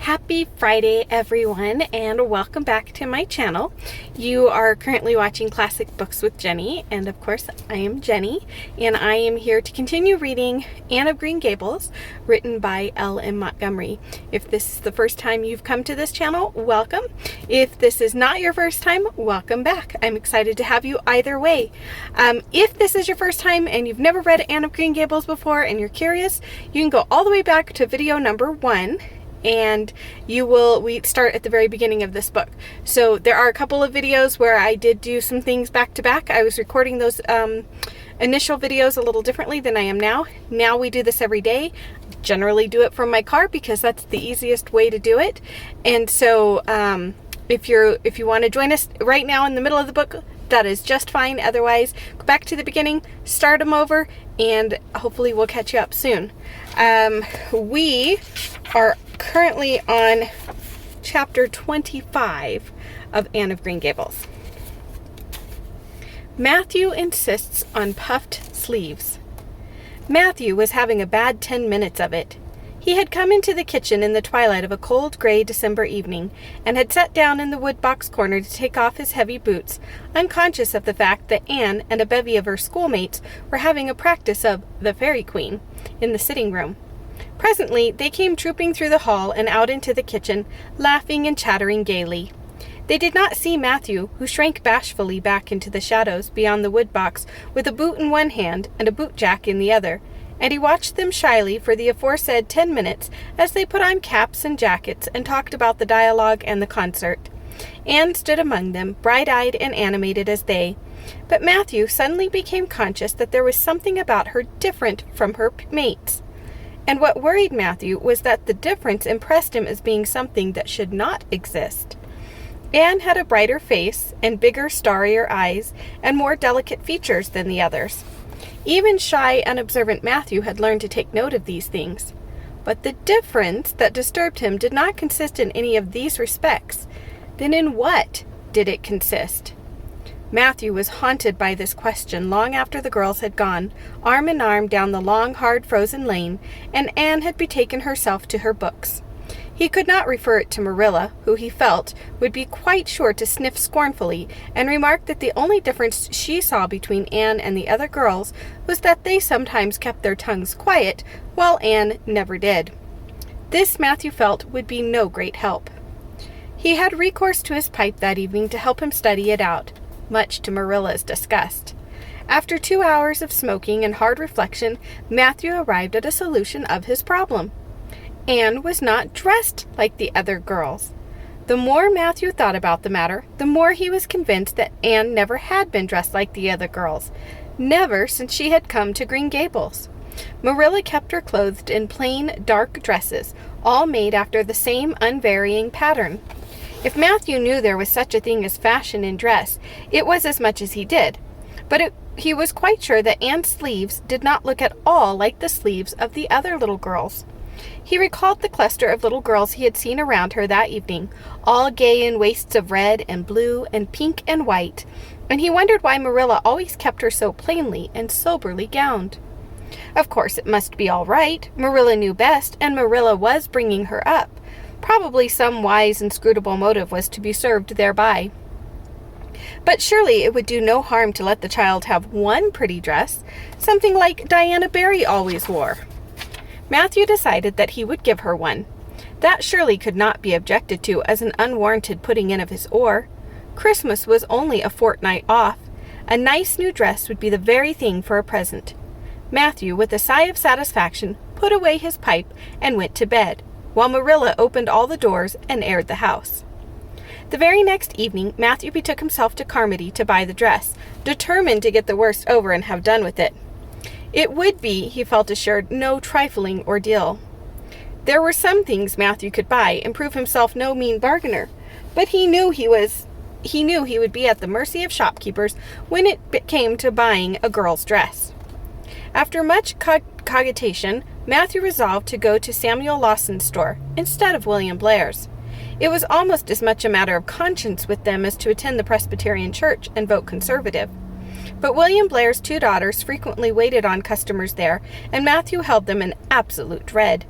Happy Friday, everyone, and welcome back to my channel. You are currently watching Classic Books with Jenny, and of course, I am Jenny, and I am here to continue reading Anne of Green Gables, written by L.M. Montgomery. If this is the first time you've come to this channel, welcome. If this is not your first time, welcome back. I'm excited to have you either way. If this is your first time and you've never read Anne of Green Gables before and you're curious, you can go all the way back to video number 1. And we start at the very beginning of this book. So there are a couple of videos where I did do some things back to back. I was recording those initial videos a little differently than I am now. Now we do this every day. Generally do it from my car because that's the easiest way to do it. And so if you want to join us right now in the middle of the book, that is just fine. Otherwise, go back to the beginning, start them over, and hopefully we'll catch you up soon. We are currently on chapter 25 of Anne of Green Gables. Matthew insists on puffed sleeves. Matthew was having a bad 10 minutes of it. He had come into the kitchen in the twilight of a cold, gray December evening, and had sat down in the woodbox corner to take off his heavy boots, unconscious of the fact that Anne and a bevy of her schoolmates were having a practice of the Fairy Queen in the sitting room. Presently, they came trooping through the hall and out into the kitchen, laughing and chattering gaily. They did not see Matthew, who shrank bashfully back into the shadows beyond the woodbox with a boot in one hand and a bootjack in the other, and he watched them shyly for the aforesaid 10 minutes as they put on caps and jackets and talked about the dialogue and the concert. Anne stood among them, bright-eyed and animated as they, but Matthew suddenly became conscious that there was something about her different from her mates. And what worried Matthew was that the difference impressed him as being something that should not exist. Anne had a brighter face and bigger, starrier eyes and more delicate features than the others. Even shy, unobservant Matthew had learned to take note of these things. But the difference that disturbed him did not consist in any of these respects. Then in what did it consist? Matthew was haunted by this question long after the girls had gone, arm in arm down the long, hard, frozen lane, and Anne had betaken herself to her books. He could not refer it to Marilla, who he felt would be quite sure to sniff scornfully, and remarked that the only difference she saw between Anne and the other girls was that they sometimes kept their tongues quiet, while Anne never did. This, Matthew felt, would be no great help. He had recourse to his pipe that evening to help him study it out, much to Marilla's disgust. After 2 hours of smoking and hard reflection, Matthew arrived at a solution of his problem. Anne was not dressed like the other girls. The more Matthew thought about the matter, the more he was convinced that Anne never had been dressed like the other girls, never since she had come to Green Gables. Marilla kept her clothed in plain, dark dresses, all made after the same unvarying pattern. If Matthew knew there was such a thing as fashion in dress, it was as much as he did. But he was quite sure that Anne's sleeves did not look at all like the sleeves of the other little girls. He recalled the cluster of little girls he had seen around her that evening, all gay in waists of red and blue and pink and white, and he wondered why Marilla always kept her so plainly and soberly gowned. Of course, it must be all right. Marilla knew best, and Marilla was bringing her up. Probably some wise, inscrutable motive was to be served thereby. But surely it would do no harm to let the child have one pretty dress, something like Diana Barry always wore. Matthew decided that he would give her one. That surely could not be objected to as an unwarranted putting in of his oar. Christmas was only a fortnight off. A nice new dress would be the very thing for a present. Matthew, with a sigh of satisfaction, put away his pipe and went to bed, while Marilla opened all the doors and aired the house. The very next evening, Matthew betook himself to Carmody to buy the dress, determined to get the worst over and have done with it. It would be, he felt assured, no trifling ordeal. There were some things Matthew could buy and prove himself no mean bargainer, but he knew he would be at the mercy of shopkeepers when it came to buying a girl's dress. After much cogitation, Matthew resolved to go to Samuel Lawson's store instead of William Blair's. It was almost as much a matter of conscience with them as to attend the Presbyterian church and vote conservative. But William Blair's 2 daughters frequently waited on customers there, and Matthew held them in absolute dread.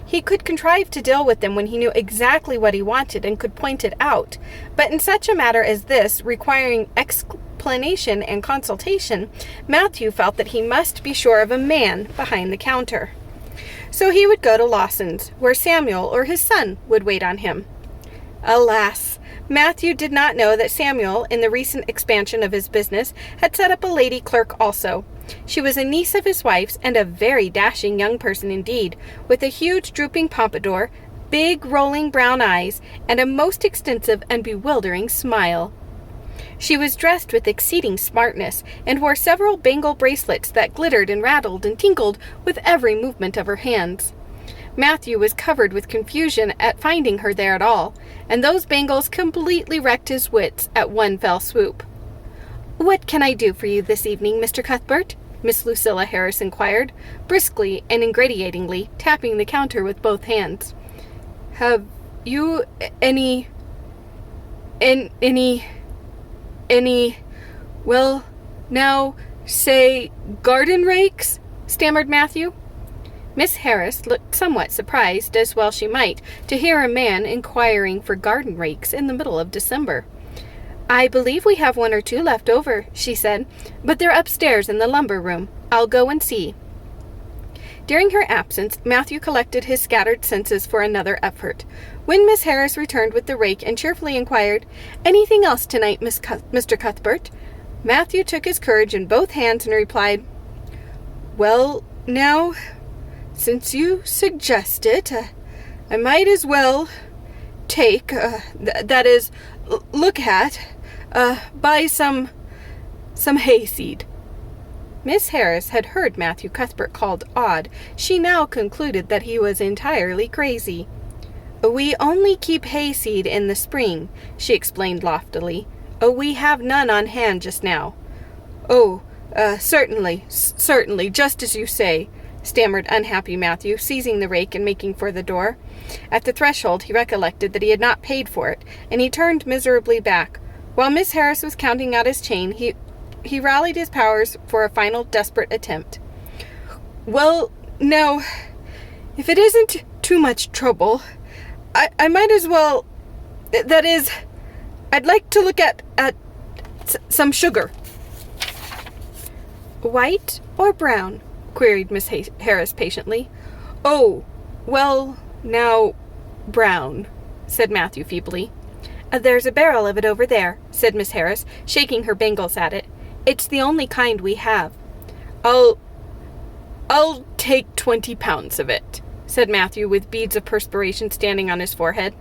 He could contrive to deal with them when he knew exactly what he wanted and could point it out. But in such a matter as this, requiring explanation and consultation, Matthew felt that he must be sure of a man behind the counter. So he would go to Lawson's, where Samuel or his son would wait on him. Alas! Matthew did not know that Samuel, in the recent expansion of his business, had set up a lady clerk also. She was a niece of his wife's, and a very dashing young person indeed, with a huge drooping pompadour, big rolling brown eyes, and a most extensive and bewildering smile. She was dressed with exceeding smartness, and wore several bangle bracelets that glittered and rattled and tinkled with every movement of her hands. Matthew was covered with confusion at finding her there at all, and those bangles completely wrecked his wits at one fell swoop. "What can I do for you this evening, Mr. Cuthbert?" Miss Lucilla Harris inquired, briskly and ingratiatingly, tapping the counter with both hands. "Have you any, well, now, say, garden rakes?" stammered Matthew. Miss Harris looked somewhat surprised, as well she might, to hear a man inquiring for garden rakes in the middle of December. "I believe we have one or two left over," she said, "but they're upstairs in the lumber room. I'll go and see." During her absence, Matthew collected his scattered senses for another effort. When Miss Harris returned with the rake and cheerfully inquired, "Anything else tonight, Mr. Cuthbert?" Matthew took his courage in both hands and replied, "Well, now, since you suggest it, I might as well take, that is, look at, buy some hayseed." Miss Harris had heard Matthew Cuthbert called odd. She now concluded that he was entirely crazy. "We only keep hayseed in the spring," she explained loftily. "We have none on hand just now." "Oh, certainly, just as you say," stammered unhappy Matthew, seizing the rake and making for the door. At the threshold he recollected that he had not paid for it, and he turned miserably back. While Miss Harris was counting out his chain, he rallied his powers for a final desperate attempt. "Well, now, if it isn't too much trouble, I might as well, that is, I'd like to look at some sugar." "White or brown?" queried Miss Harris patiently. "Oh, well, now, brown," said Matthew feebly. "There's a barrel of it over there," said Miss Harris, shaking her bangles at it. "It's the only kind we have." I'll take 20 pounds of it," said Matthew, with beads of perspiration standing on his forehead.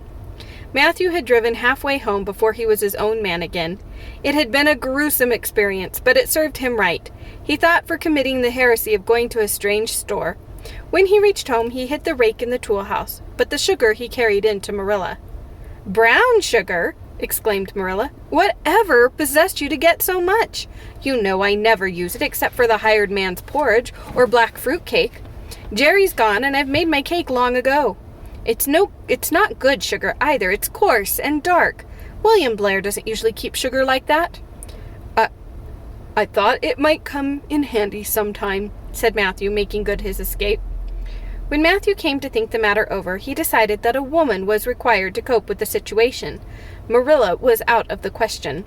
Matthew had driven halfway home before he was his own man again. It had been a gruesome experience, but it served him right. He thought for committing the heresy of going to a strange store. When he reached home, he hid the rake in the tool house, but the sugar he carried in to Marilla. "Brown sugar!" exclaimed Marilla. "Whatever possessed you to get so much? You know I never use it except for the hired man's porridge or black fruit cake. Jerry's gone, and I've made my cake long ago. It's not good sugar either. It's coarse and dark. William Blair doesn't usually keep sugar like that." I thought it might come in handy sometime," said Matthew, making good his escape. When Matthew came to think the matter over, he decided that a woman was required to cope with the situation. Marilla was out of the question.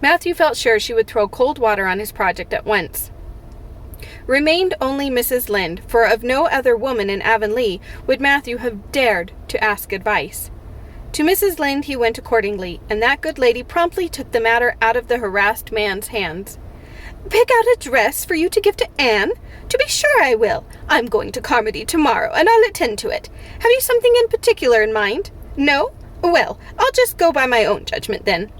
Matthew felt sure she would throw cold water on his project at once. Remained only Mrs. Lynde, for of no other woman in Avonlea would Matthew have dared to ask advice. To Mrs. Lynde he went accordingly, and that good lady promptly took the matter out of the harassed man's hands. "Pick out a dress for you to give to Anne? To be sure I will. I'm going to Carmody tomorrow, and I'll attend to it. Have you something in particular in mind? No? Well, I'll just go by my own judgment then.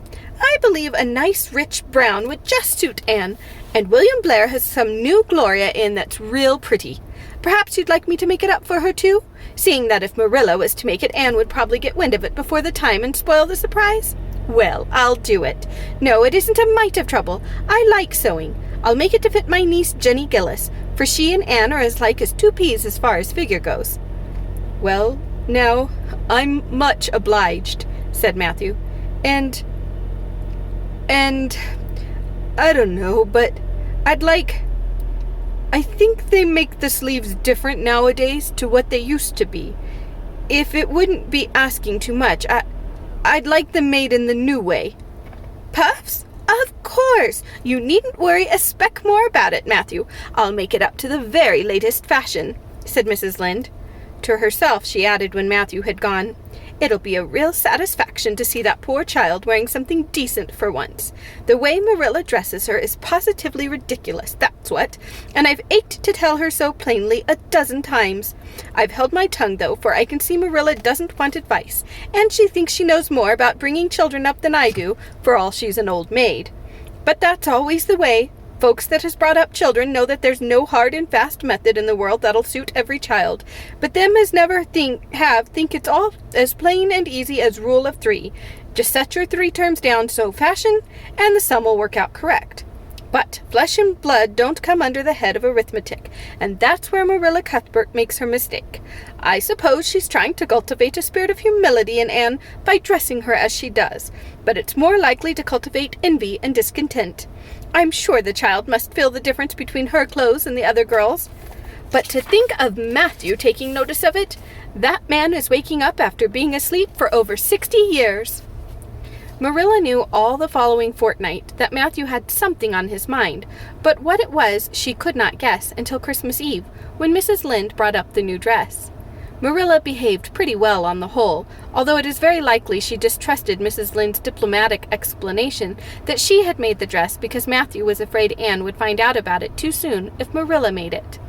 I believe a nice rich brown would just suit Anne, and William Blair has some new Gloria in that's real pretty. Perhaps you'd like me to make it up for her too? Seeing that if Marilla was to make it, Anne would probably get wind of it before the time and spoil the surprise. Well, I'll do it. No, it isn't a mite of trouble. I like sewing. I'll make it to fit my niece Jenny Gillis, for she and Anne are as like as two peas as far as figure goes." "Well, now, I'm much obliged," said Matthew. And, I don't know, but I'd like I think they make the sleeves different nowadays to what they used to be. If it wouldn't be asking too much, I'd like them made in the new way." "Puffs? Of course! You needn't worry a speck more about it, Matthew. I'll make it up to the very latest fashion," said Mrs. Lynde. To herself she added when Matthew had gone, "It'll be a real satisfaction to see that poor child wearing something decent for once. The way Marilla dresses her is positively ridiculous, that's what, and I've ached to tell her so plainly a dozen times. I've held my tongue, though, for I can see Marilla doesn't want advice, and she thinks she knows more about bringing children up than I do, for all she's an old maid. But that's always the way. Folks that has brought up children know that there's no hard and fast method in the world that'll suit every child. But them as never think it's all as plain and easy as rule of 3. Just set your 3 terms down so fashion, and the sum will work out correct. But flesh and blood don't come under the head of arithmetic, and that's where Marilla Cuthbert makes her mistake. I suppose she's trying to cultivate a spirit of humility in Anne by dressing her as she does, but it's more likely to cultivate envy and discontent. I'm sure the child must feel the difference between her clothes and the other girls. But to think of Matthew taking notice of it! That man is waking up after being asleep for over 60 years. Marilla knew all the following fortnight that Matthew had something on his mind, but what it was she could not guess until Christmas Eve, when Mrs. Lynde brought up the new dress. Marilla behaved pretty well on the whole, although it is very likely she distrusted Mrs. Lynde's diplomatic explanation that she had made the dress because Matthew was afraid Anne would find out about it too soon if Marilla made it.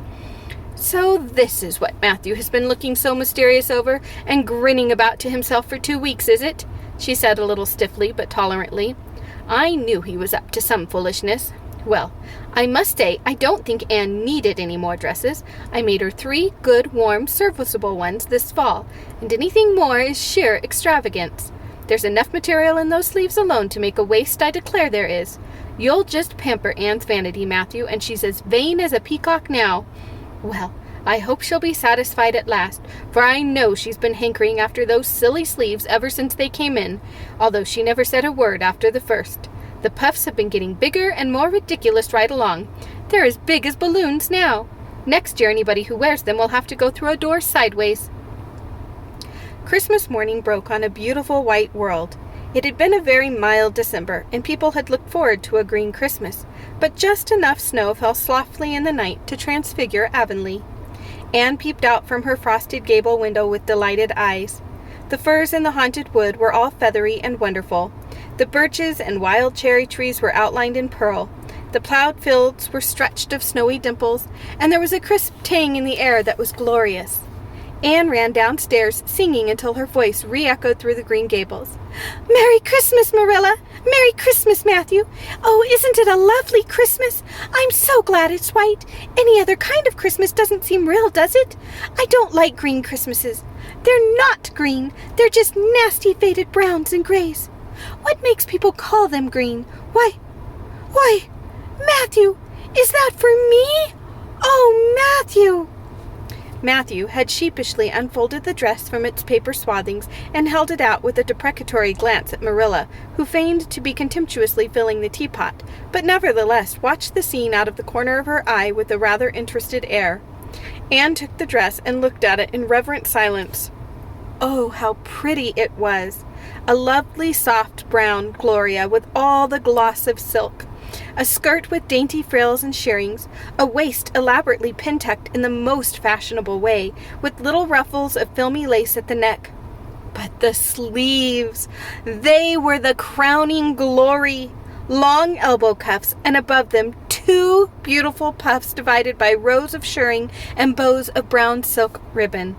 "So this is what Matthew has been looking so mysterious over and grinning about to himself for 2 weeks, is it?" she said a little stiffly but tolerantly. "I knew he was up to some foolishness. Well, I must say I don't think Anne needed any more dresses. I made her 3 good, warm, serviceable ones this fall, and anything more is sheer extravagance. There's enough material in those sleeves alone to make a waist, I declare there is. You'll just pamper Anne's vanity, Matthew, and she's as vain as a peacock now. Well, I hope she'll be satisfied at last, for I know she's been hankering after those silly sleeves ever since they came in, although she never said a word after the first. The puffs have been getting bigger and more ridiculous right along. They're as big as balloons now. Next year anybody who wears them will have to go through a door sideways." Christmas morning broke on a beautiful white world. It had been a very mild December, and people had looked forward to a green Christmas, but just enough snow fell softly in the night to transfigure Avonlea. Anne peeped out from her frosted gable window with delighted eyes. The firs in the haunted wood were all feathery and wonderful. The birches and wild cherry trees were outlined in pearl. The plowed fields were stretched of snowy dimples, and there was a crisp tang in the air that was glorious. Anne ran downstairs, singing until her voice re-echoed through the Green Gables. "Merry Christmas, Marilla! Merry Christmas, Matthew! Oh, isn't it a lovely Christmas? I'm so glad it's white. Any other kind of Christmas doesn't seem real, does it? I don't like green Christmases. They're not green. They're just nasty faded browns and grays. What makes people call them green? Why, Matthew, is that for me? Oh, Matthew!" Matthew had sheepishly unfolded the dress from its paper swathings and held it out with a deprecatory glance at Marilla, who feigned to be contemptuously filling the teapot, but nevertheless watched the scene out of the corner of her eye with a rather interested air. Anne took the dress and looked at it in reverent silence. Oh, how pretty it was! A lovely soft brown Gloria with all the gloss of silk. A skirt with dainty frills and shirrings, a waist elaborately pin-tucked in the most fashionable way, with little ruffles of filmy lace at the neck. But the sleeves! They were the crowning glory! Long elbow cuffs, and above them 2 beautiful puffs divided by rows of shirring and bows of brown silk ribbon.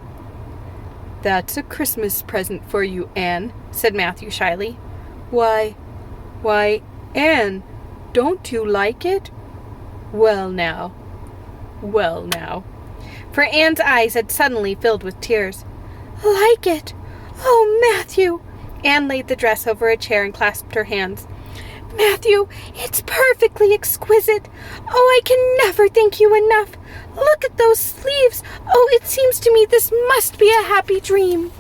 "That's a Christmas present for you, Anne," said Matthew shyly. Why, Anne, don't you like it? Well now. For Anne's eyes had suddenly filled with tears. "Like it? Oh, Matthew!" Anne laid the dress over a chair and clasped her hands. "Matthew, it's perfectly exquisite. Oh, I can never thank you enough. Look at those sleeves. Oh, it seems to me this must be a happy dream."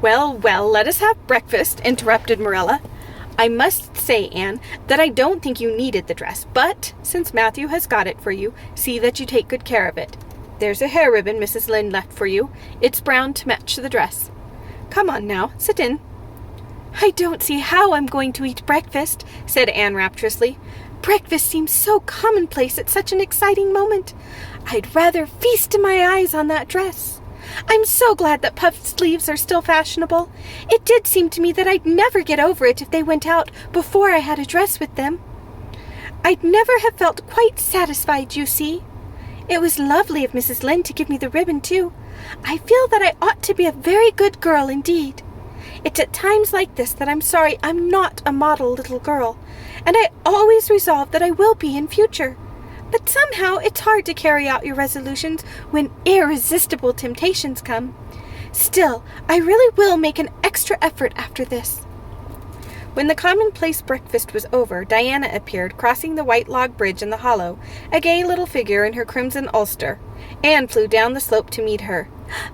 Well, let us have breakfast," interrupted Marilla. I must say, Anne, that I don't think you needed the dress, but since Matthew has got it for you, see that you take good care of it. There's a hair ribbon Mrs. Lynde left for you. It's brown to match the dress. Come on now, sit in. I don't see how I'm going to eat breakfast, said Anne rapturously. Breakfast seems so commonplace at such an exciting moment. I'd rather feast my eyes on that dress. I'm so glad that puffed sleeves are still fashionable. It did seem to me that I'd never get over it if they went out before I had a dress with them. I'd never have felt quite satisfied, you see. It was lovely of Mrs. Lynde to give me the ribbon, too. I feel that I ought to be a very good girl indeed. It's at times like this that I'm sorry I'm not a model little girl, and I always resolve that I will be in future. But somehow it's hard to carry out your resolutions when irresistible temptations come. Still, I really will make an extra effort after this. When the commonplace breakfast was over, Diana appeared, crossing the white log bridge in the hollow, a gay little figure in her crimson ulster. Anne flew down the slope to meet her.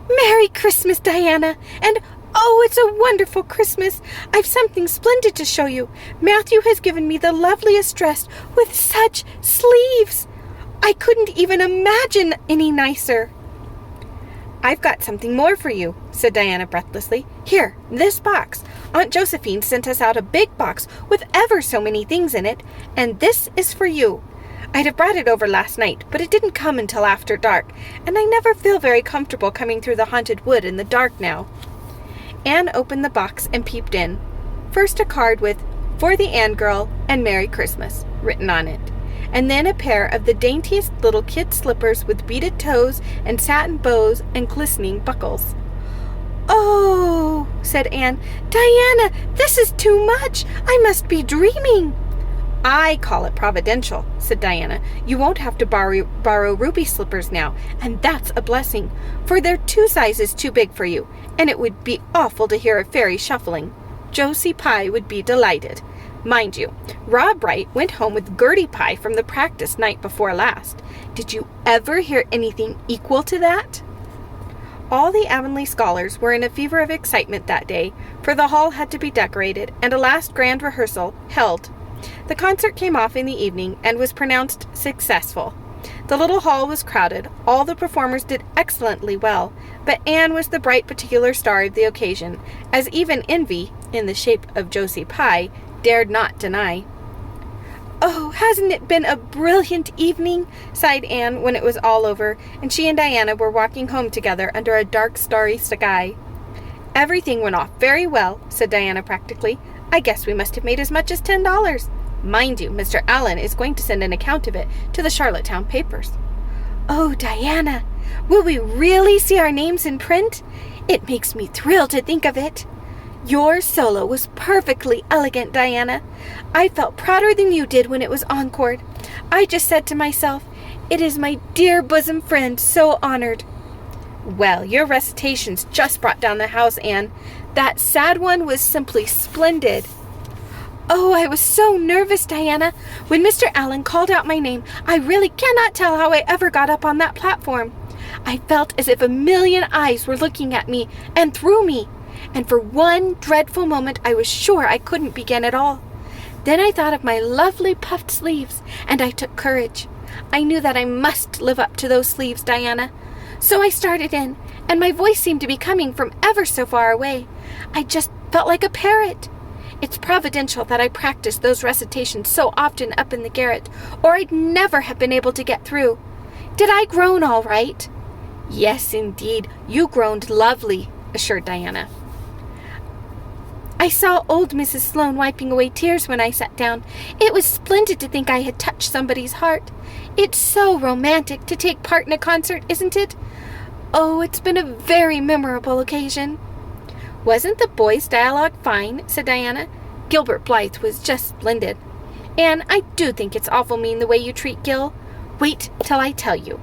Merry Christmas, Diana! And oh, it's a wonderful Christmas! I've something splendid to show you. Matthew has given me the loveliest dress with such sleeves. I couldn't even imagine any nicer. I've got something more for you, said Diana breathlessly. Here, this box. Aunt Josephine sent us out a big box with ever so many things in it, and this is for you. I'd have brought it over last night, but it didn't come until after dark, and I never feel very comfortable coming through the haunted wood in the dark now. Anne opened the box and peeped in. First a card with, For the Anne Girl and Merry Christmas, written on it, and then a pair of the daintiest little kid slippers with beaded toes and satin bows and glistening buckles. Oh, said Anne, Diana, this is too much. I must be dreaming. I call it providential, said Diana. You won't have to borrow ruby slippers now, and that's a blessing, for they're 2 sizes too big for you, and it would be awful to hear a fairy shuffling. Josie Pye would be delighted. Mind you, Rob Wright went home with Gertie Pye from the practice night before last. Did you ever hear anything equal to that? All the Avonlea scholars were in a fever of excitement that day, for the hall had to be decorated, and a last grand rehearsal held. The concert came off in the evening and was pronounced successful. The little hall was crowded. All the performers did excellently well, but Anne was the bright particular star of the occasion, as even envy, in the shape of Josie Pye, dared not deny. Oh, hasn't it been a brilliant evening? Sighed Anne when it was all over, and she and Diana were walking home together under a dark, starry sky. Everything went off very well, said Diana practically. I guess we must have made as much as $10. Mind you, Mr. Allen is going to send an account of it to the Charlottetown papers. Oh, Diana, will we really see our names in print? It makes me thrill to think of it. Your solo was perfectly elegant, Diana. I felt prouder than you did when it was encored. I just said to myself, it is my dear bosom friend so honored. Well, your recitations just brought down the house, Anne. That sad one was simply splendid. Oh, I was so nervous, Diana. When Mr. Allen called out my name, I really cannot tell how I ever got up on that platform. I felt as if a million eyes were looking at me and through me. And for one dreadful moment I was sure I couldn't begin at all. Then I thought of my lovely puffed sleeves, and I took courage. I knew that I must live up to those sleeves, Diana. So I started in, and my voice seemed to be coming from ever so far away. I just felt like a parrot. It's providential that I practiced those recitations so often up in the garret, or I'd never have been able to get through. Did I groan all right? Yes, indeed, you groaned lovely, assured Diana. I saw old Mrs. Sloane wiping away tears when I sat down. It was splendid to think I had touched somebody's heart. It's so romantic to take part in a concert, isn't it? Oh, it's been a very memorable occasion. Wasn't the boys' dialogue fine? Said Diana. Gilbert Blythe was just splendid. Anne, I do think it's awful mean the way you treat Gil. Wait till I tell you.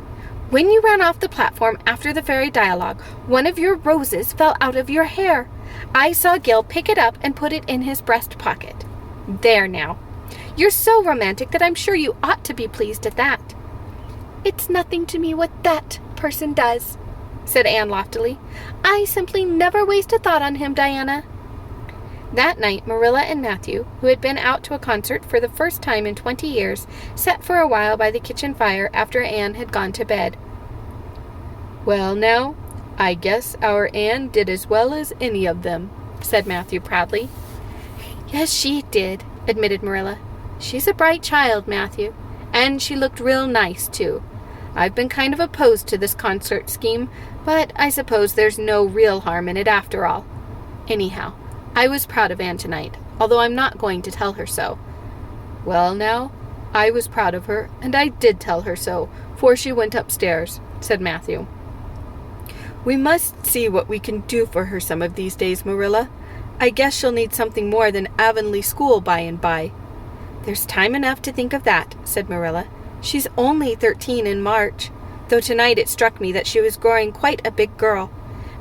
When you ran off the platform after the fairy dialogue, one of your roses fell out of your hair. I saw Gil pick it up and put it in his breast pocket. There now. You're so romantic that I'm sure you ought to be pleased at that. It's nothing to me what that person does, said Anne loftily. I simply never waste a thought on him, Diana. That night, Marilla and Matthew, who had been out to a concert for the first time in 20 years, sat for a while by the kitchen fire after Anne had gone to bed. "Well, now, I guess our Anne did as well as any of them," said Matthew proudly. "Yes, she did," admitted Marilla. "She's a bright child, Matthew. And she looked real nice, too. I've been kind of opposed to this concert scheme, but I suppose there's no real harm in it after all. Anyhow, I was proud of Anne tonight, although I'm not going to tell her so." "Well, now, I was proud of her, and I did tell her so, 'fore she went upstairs," said Matthew. "We must see what we can do for her some of these days, Marilla. I guess she'll need something more than Avonlea School by and by." "There's time enough to think of that," said Marilla. "She's only 13 in March, though tonight it struck me that she was growing quite a big girl.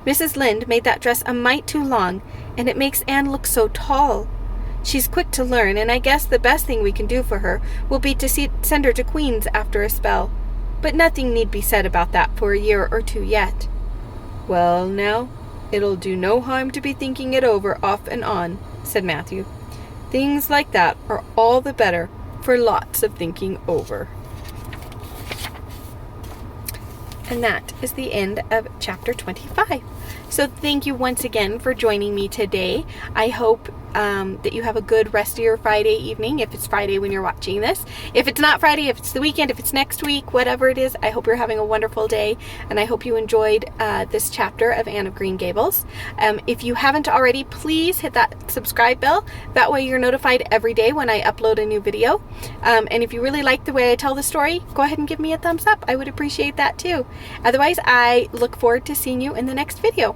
Mrs. Lynde made that dress a mite too long, and it makes Anne look so tall. She's quick to learn, and I guess the best thing we can do for her will be to send her to Queen's after a spell. But nothing need be said about that for a year or two yet." "Well, now, it'll do no harm to be thinking it over off and on," said Matthew. "Things like that are all the better for lots of thinking over." And that is the end of chapter 25. So thank you once again for joining me today. I hope that you have a good rest of your Friday evening, if it's Friday when you're watching this. If it's not Friday, if it's the weekend, if it's next week, whatever it is, I hope you're having a wonderful day, and I hope you enjoyed this chapter of Anne of Green Gables. If you haven't already, please hit that subscribe bell. That way you're notified every day when I upload a new video. And if you really like the way I tell the story, go ahead and give me a thumbs up. I would appreciate that too. Otherwise, I look forward to seeing you in the next video.